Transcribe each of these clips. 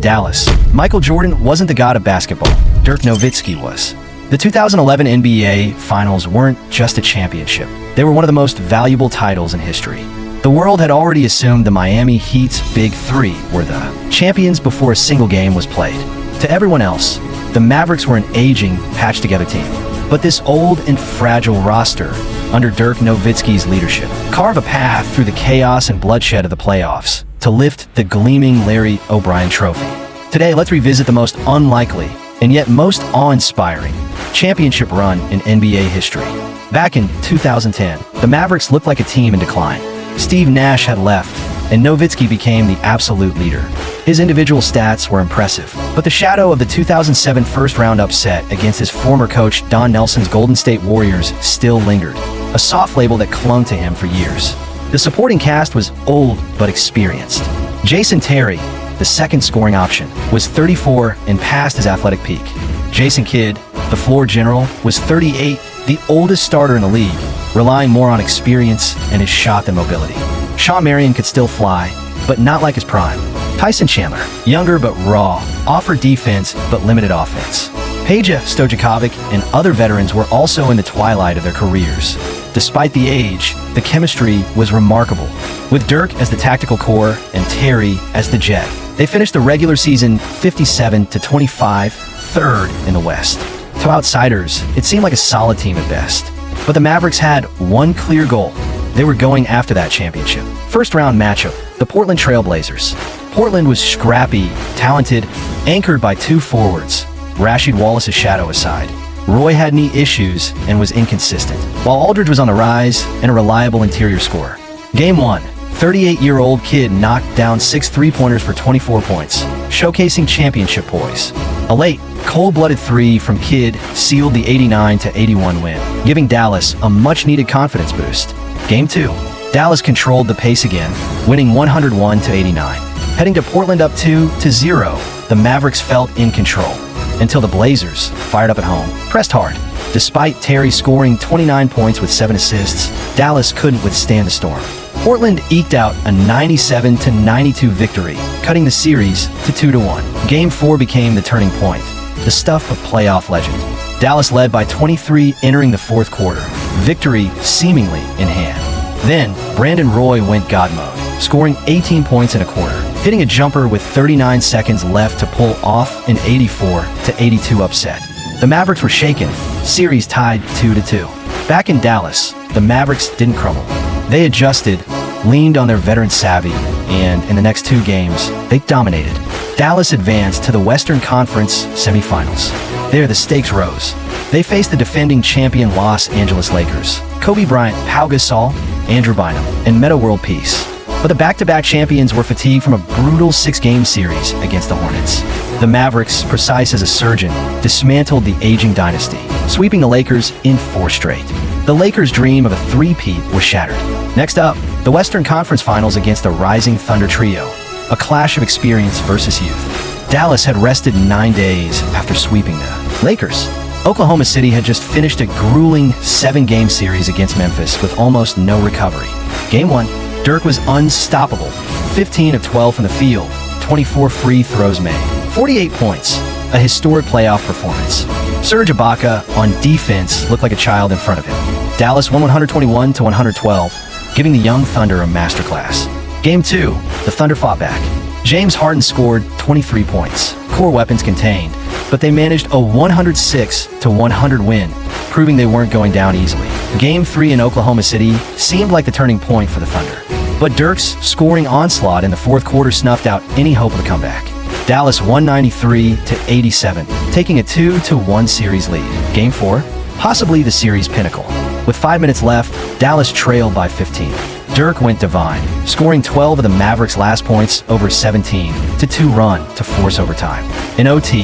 Dallas, Michael Jordan wasn't the god of basketball. Dirk Nowitzki was. The 2011 NBA Finals weren't just a championship. They were one of the most valuable titles in history. The world had already assumed the Miami Heat's Big Three were the champions before a single game was played. To everyone else, the Mavericks were an aging, patched-together team. But this old and fragile roster, under Dirk Nowitzki's leadership, carved a path through the chaos and bloodshed of the playoffs to lift the gleaming Larry O'Brien Trophy. Today, let's revisit the most unlikely and yet most awe-inspiring championship run in NBA history. Back in 2010, the Mavericks looked like a team in decline. Steve Nash had left, and Nowitzki became the absolute leader. His individual stats were impressive, but the shadow of the 2007 first-round upset against his former coach Don Nelson's Golden State Warriors still lingered, a soft label that clung to him for years. The supporting cast was old but experienced. Jason Terry, the second scoring option, was 34 and past his athletic peak. Jason Kidd, the floor general, was 38, the oldest starter in the league, relying more on experience and his shot than mobility. Shawn Marion could still fly, but not like his prime. Tyson Chandler, younger but raw, offered defense but limited offense. Peja Stojakovic and other veterans were also in the twilight of their careers. Despite the age, the chemistry was remarkable. With Dirk as the tactical core and Terry as the jet, they finished the regular season 57-25, third in the West. To outsiders, it seemed like a solid team at best. But the Mavericks had one clear goal. They were going after that championship. First round matchup, the Portland Trail Blazers. Portland was scrappy, talented, anchored by two forwards, Rasheed Wallace's shadow aside. Roy had knee issues and was inconsistent, while Aldridge was on the rise and a reliable interior scorer. Game 1, 38-year-old Kidd knocked down 6 three-pointers for 24 points, showcasing championship poise. A late, cold-blooded three from Kidd sealed the 89-81 win, giving Dallas a much-needed confidence boost. Game 2, Dallas controlled the pace again, winning 101-89. Heading to Portland up 2-0, the Mavericks felt in control, until the Blazers, fired up at home, pressed hard. Despite Terry scoring 29 points with 7 assists, Dallas couldn't withstand the storm. Portland eked out a 97-92 victory, cutting the series to 2-1. Game 4 became the turning point, the stuff of playoff legend. Dallas led by 23 entering the fourth quarter, victory seemingly in hand. Then, Brandon Roy went God mode, scoring 18 points in a quarter, hitting a jumper with 39 seconds left to pull off an 84-82 upset. The Mavericks were shaken, series tied 2-2. Back in Dallas, the Mavericks didn't crumble. They adjusted, leaned on their veteran savvy, and in the next 2 games, they dominated. Dallas advanced to the Western Conference semifinals. There, the stakes rose. They faced the defending champion Los Angeles Lakers, Kobe Bryant, Pau Gasol, Andrew Bynum, and Metta World Peace. But the back-to-back champions were fatigued from a brutal 6-game series against the Hornets. The Mavericks, precise as a surgeon, dismantled the aging dynasty, sweeping the Lakers in 4 straight. The Lakers' dream of a three-peat was shattered. Next up, the Western Conference Finals against the rising Thunder Trio, a clash of experience versus youth. Dallas had rested 9 days after sweeping the Lakers. Oklahoma City had just finished a grueling 7-game series against Memphis with almost no recovery. Game 1, Dirk was unstoppable, 15 of 12 from the field, 24 free throws made, 48 points, a historic playoff performance. Serge Ibaka on defense looked like a child in front of him. Dallas won 121-112, giving the young Thunder a masterclass. Game 2, the Thunder fought back. James Harden scored 23 points, core weapons contained, but they managed a 106-100 win, proving they weren't going down easily. Game 3 in Oklahoma City seemed like the turning point for the Thunder, but Dirk's scoring onslaught in the fourth quarter snuffed out any hope of a comeback. Dallas won 93-87, taking a 2-1 series lead. Game 4, possibly the series pinnacle. With 5 minutes left, Dallas trailed by 15. Dirk went divine, scoring 12 of the Mavericks' last points over 17-2 run to force overtime. In OT,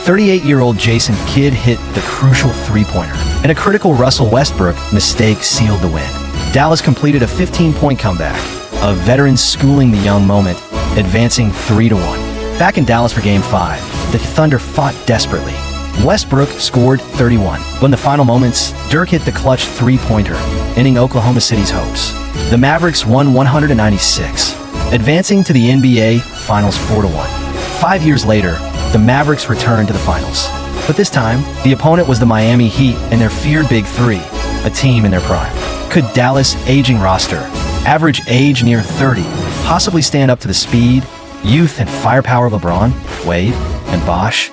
38-year-old Jason Kidd hit the crucial three-pointer, and a critical Russell Westbrook mistake sealed the win. Dallas completed a 15-point comeback, a veteran schooling the young moment, advancing 3-1. Back in Dallas for Game 5, the Thunder fought desperately. Westbrook scored 31, but in the final moments, Dirk hit the clutch three-pointer, ending Oklahoma City's hopes. The Mavericks won 196, advancing to the NBA Finals 4-1. 5 years later, the Mavericks returned to the finals. But this time, the opponent was the Miami Heat and their feared Big Three, a team in their prime. Could Dallas' aging roster, average age near 30, possibly stand up to the speed, youth, and firepower of LeBron, Wade, and Bosh?